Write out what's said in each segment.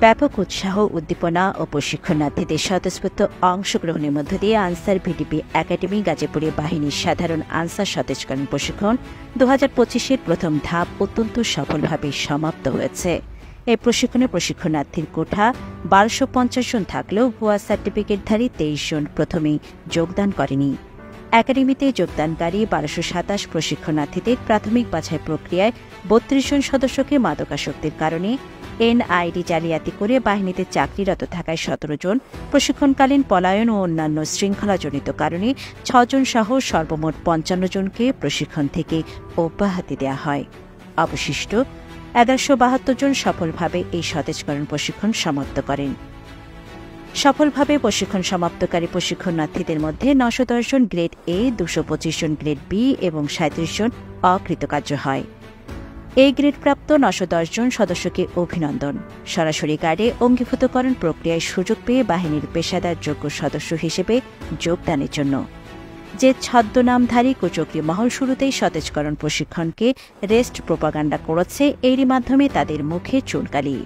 ব্যাপক উৎসাহ উদ্দীপনা ও প্রশিক্ষণার্থীদের স্বতঃস্ফূর্ত অংশগ্রহণের মধ্য দিয়ে আনসার ভিডিপি একাডেমি গাজীপুরে বাহিনীর সাধারণ আনসার সতেজকরণ প্রশিক্ষণ 2025-এর প্রথম ধাপ অত্যন্ত সফলভাবে সমাপ্ত হয়েছে। এই প্রশিক্ষণে প্রশিক্ষণার্থীর কোঠা 1250 জন থাকলেও ভুয়া সার্টিফিকেটধারী 23 জন প্রথমেই যোগদান করেনি। একাডেমিতে যোগদানকারী 1227 প্রশিক্ষণার্থীদের প্রাথমিক বাছাই প্রক্রিয়ায় 32 জন সদস্যকে মাদকাসক্তির কারণে এনআইডি জালিয়াতি করে বাহিনীতে চাকরিরত থাকায় 17 জন, প্রশিক্ষণকালীন পলায়ন ও অন্যান্য শৃঙ্খলাজনিত কারণে 6 জন সহ সর্বমোট 55 জনকে প্রশিক্ষণ থেকে অব্যাহতি দেওয়া হয়। অবশিষ্ট 1172 জন সফলভাবে এই সতেজকরণ প্রশিক্ষণ সমাপ্ত করেন। সফলভাবে প্রশিক্ষণ সমাপ্তকারী প্রশিক্ষণার্থীদের মধ্যে 910 জন গ্রেড এ, 225 জন গ্রেড বি এবং 37 জন অকৃতকার্য হয়। এই গ্রেডপ্রাপ্ত 910 জন সদস্যকে অভিনন্দন। সরাসরি গার্ডে অঙ্গীভূতকরণ প্রক্রিয়ায় সুযোগ পেয়ে বাহিনীর পেশাদার যোগ্য সদস্য হিসেবে যোগদানের জন্য যে ছদ্মনামধারী কুচক্রী মহল শুরুতেই সতেজকরণ প্রশিক্ষণকে রেস্ট প্রোপাগান্ডা করেছে, এরই মাধ্যমে তাদের মুখে চুনকালি।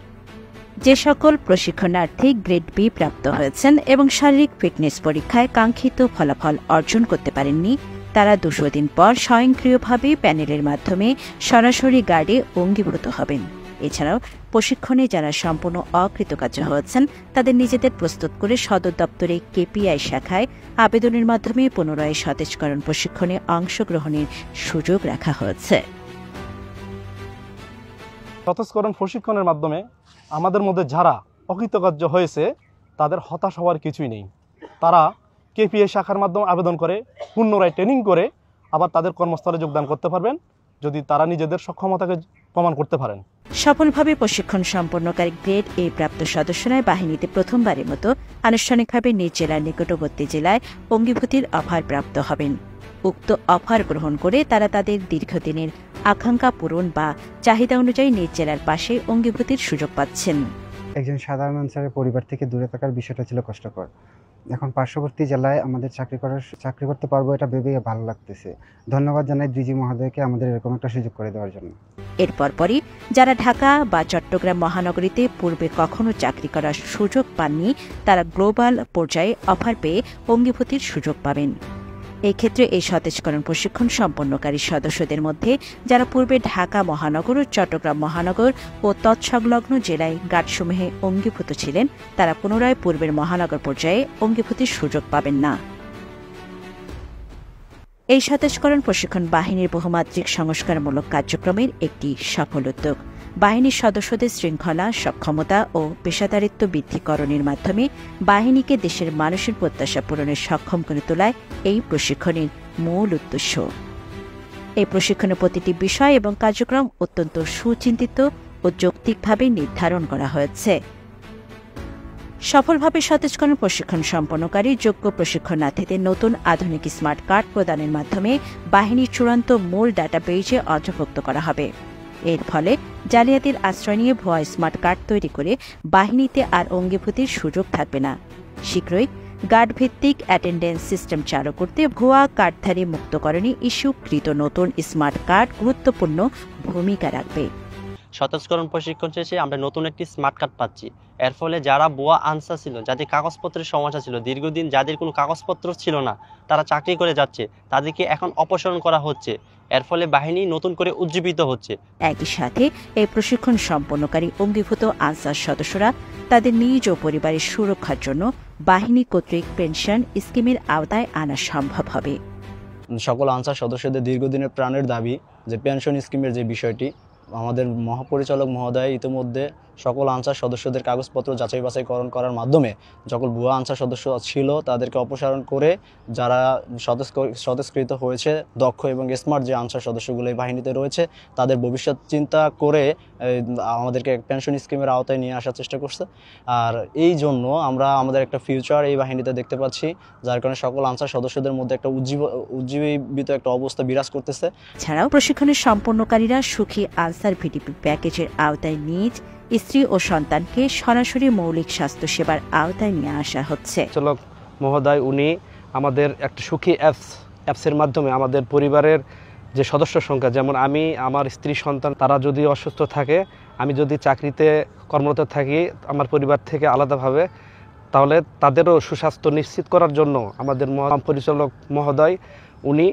যে সকল প্রশিক্ষণার্থী গ্রেড বি প্রাপ্ত হয়েছেন এবং শারীরিক ফিটনেস পরীক্ষায় কাঙ্ক্ষিত ফলাফল অর্জন করতে পারেননি, তারা 200 দিন পর স্বয়ংক্রিয়ভাবে প্যানেলের মাধ্যমে সরাসরি গার্ডে অঙ্গীভূত হবেন। এছাড়াও প্রশিক্ষণে যারা সম্পূর্ণ অকৃতকার্য হয়েছেন তাদের নিজেদের প্রস্তুত করে সদর দপ্তরে কেপিআই শাখায় আবেদনের মাধ্যমে পুনরায় সতেজকরণ প্রশিক্ষণে অংশগ্রহণের সুযোগ রাখা হয়েছে। সতেজকরণ প্রশিক্ষণের মাধ্যমে আমাদের মধ্যে যারা অকৃতকার্য হয়েছে তাদের হতাশ হওয়ার কিছুই নেই। তারা কেপিআই শাখার মাধ্যমে আবেদন করে পুনরায় ট্রেনিং করে আবার তাদের কর্মস্থলে যোগদান করতে পারবেন যদি তারা নিজেদের সক্ষমতাকে প্রমাণ করতে পারেন। সফলভাবে প্রশিক্ষণ সম্পন্নকারী গ্রেড এ প্রাপ্ত সদস্যরা বাহিনীতে প্রথমবারের মতো আনুষ্ঠানিকভাবে নিজ জেলার নিকটবর্তী জেলায় অঙ্গীভূতির অফার প্রাপ্ত হবেন। উক্ত অফার গ্রহণ করে তারা তাদের দীর্ঘদিনের আকাঙ্ক্ষা পূরণ বা চাহিদা অনুযায়ী নিজ জেলার পাশে অঙ্গীভূতির সুযোগ পাচ্ছেন। একজন সাধারণ আনসারের পরিবার থেকে দূরে থাকার বিষয়টা ছিল কষ্টকর। এখন পার্শ্ববর্তী জেলায় আমাদের চাকরি করতে পারবো, এটা ভেবে ভালো লাগতেছে। ধন্যবাদ জানাই ডিজি মহোদয়কে আমাদের এরকম একটা সুযোগ করে দেওয়ার জন্য। এরপরই যারা ঢাকা বা চট্টগ্রাম মহানগরীতে পূর্বে কখনো চাকরি করার সুযোগ পাননি তারা গ্লোবাল পর্যায়ে অফার পেয়ে অঙ্গীভূতির সুযোগ পাবেন। এই ক্ষেত্রে এই সতেজকরণ প্রশিক্ষণ সম্পন্নকারী সদস্যদের মধ্যে যারা পূর্বে ঢাকা মহানগর ও চট্টগ্রাম মহানগর ও তৎসংলগ্ন জেলায় গার্ডসমূহে অঙ্গীভূত ছিলেন তারা পুনরায় পূর্বের মহানগর পর্যায়ে অঙ্গীভূতির সুযোগ পাবেন না। এই সতেজকরণ প্রশিক্ষণ বাহিনীর বহুমাত্রিক সংস্কারমূলক কার্যক্রমের একটি সফল উদ্যোগ। বাহিনীর সদস্যদের শৃঙ্খলা, সক্ষমতা ও পেশাদারিত্ব বৃদ্ধিকরণের মাধ্যমে বাহিনীকে দেশের মানুষের প্রত্যাশা পূরণে সক্ষম করে তোলায় এই প্রশিক্ষণের মূল উদ্দেশ্য। এই প্রশিক্ষণের প্রতিটি বিষয় এবং কার্যক্রম অত্যন্ত সুচিন্তিত ও যৌক্তিকভাবে নির্ধারণ করা হয়েছে। সফলভাবে সতেজকরণ প্রশিক্ষণ সম্পন্নকারী যোগ্য প্রশিক্ষণার্থীদের নতুন আধুনিক স্মার্ট কার্ড প্রদানের মাধ্যমে বাহিনীর চূড়ান্ত মূল ডাটাবেজে অন্তর্ভুক্ত করা হবে। এর ফলে জালিয়াতির আশ্রয় নিয়ে ভুয়া স্মার্ট কার্ড তৈরি করে বাহিনীতে আর অঙ্গীভূতির সুযোগ থাকবে না। শীঘ্রই গার্ড ভিত্তিক অ্যাটেন্ডেন্স সিস্টেম চালু করতে ভুয়া কার্ডধারী মুক্তকরণে ইস্যুকৃত নতুন স্মার্ট কার্ড গুরুত্বপূর্ণ ভূমিকা রাখবে। সতেজকরণ প্রশিক্ষণ শেষে আমরা নতুন একটি স্মার্ট কার্ড পাচ্ছি। এর ফলে যারা ভুয়া আনসার ছিল, যাদের কাগজপত্রের সমস্যা ছিল, দীর্ঘদিন যাদের কোনো কাগজপত্র ছিল না, তারা চাকরি করে যাচ্ছে, তাদেরকে এখন অপসারণ করা হচ্ছে। এর ফলে বাহিনী নতুন করে উজ্জীবিত হচ্ছে। একই সাথে এই প্রশিক্ষণ সম্পন্নকারী অঙ্গীভূত আনসার সদস্যরা তাদের নিজ ও পরিবারের সুরক্ষার জন্য বাহিনী কর্তৃক পেনশন স্কিমের আওতায় আনা সম্ভব হবে। সকল আনসার সদস্যদের দীর্ঘদিনের প্রাণের দাবি যে পেনশন স্কিমের যে বিষয়টি, আমাদের মহাপরিচালক মহোদয় ইতিমধ্যে সকল আনসার সদস্যদের কাগজপত্র যাচাই বাছাইকরণ করার মাধ্যমে সকল ভুয়া আনসার সদস্য ছিল তাদেরকে অপসারণ করে যারা স্বতঃস্ফূর্ত হয়েছে, দক্ষ এবং স্মার্ট যে আনসার সদস্যগুলো এই বাহিনীতে রয়েছে, তাদের ভবিষ্যৎ চিন্তা করে আমাদেরকে পেনশন স্কিমের আওতায় নিয়ে আসার চেষ্টা করছে। আর এই জন্য আমরা আমাদের একটা ফিউচার এই বাহিনীতে দেখতে পাচ্ছি, যার কারণে সকল আনসার সদস্যদের মধ্যে একটা উজ্জীবিত একটা অবস্থা বিরাজ করতেছে। এছাড়াও প্রশিক্ষণের সম্পন্নকারীরা সুখী আনসার ভিডিপি প্যাকেজের আওতায় নিজ স্ত্রী ও সন্তানকে সরাসরি মৌলিক স্বাস্থ্য সেবার আওতায় নিয়ে আসা হচ্ছে। চালক মহোদয় উনি আমাদের একটা সুখী অ্যাপসের মাধ্যমে আমাদের পরিবারের যে সদস্য সংখ্যা, যেমন আমি, আমার স্ত্রী, সন্তান, তারা যদি অসুস্থ থাকে, আমি যদি চাকরিতে কর্মরত থাকি আমার পরিবার থেকে আলাদাভাবে, তাহলে তাদেরও সুস্বাস্থ্য নিশ্চিত করার জন্য আমাদের পরিচালক মহোদয় উনি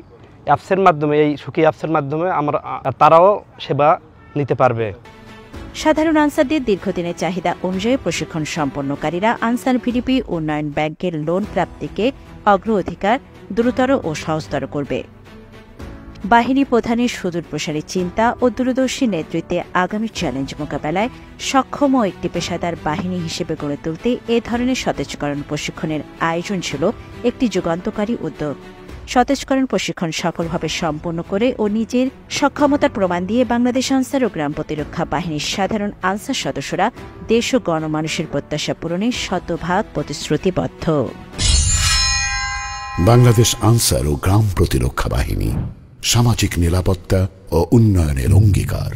অ্যাপসের মাধ্যমে, এই সুখী অ্যাপসের মাধ্যমে তারাও সেবা নিতে পারবে। সাধারণ আনসারদের দীর্ঘদিনের চাহিদা অনুযায়ী প্রশিক্ষণ সম্পন্নকারীরা আনসার ভিডিপি উন্নয়ন ব্যাংকের লোন প্রাপ্তিকে অগ্রাধিকার দ্রুততর ও সহজতর করবে। বাহিনী প্রধানের সুদূর প্রসারী চিন্তা ও দূরদর্শী নেতৃত্বে আগামী চ্যালেঞ্জ মোকাবেলায় সক্ষম ও একটি পেশাদার বাহিনী হিসেবে গড়ে তুলতে এ ধরনের সতেজকরণ প্রশিক্ষণের আয়োজন ছিল একটি যুগান্তকারী উদ্যোগ। সতেজকরণ প্রশিক্ষণ সফলভাবে সম্পন্ন করে ও নিজের সক্ষমতার প্রমাণ দিয়ে বাংলাদেশ আনসার ও গ্রাম প্রতিরক্ষা বাহিনীর সাধারণ আনসার সদস্যরা দেশ ও গণমানুষের প্রত্যাশা পূরণে শতভাগ প্রতিশ্রুতিবদ্ধ। বাংলাদেশ আনসার ও গ্রাম প্রতিরক্ষা বাহিনী সামাজিক নিরাপত্তা ও উন্নয়নের অঙ্গীকার।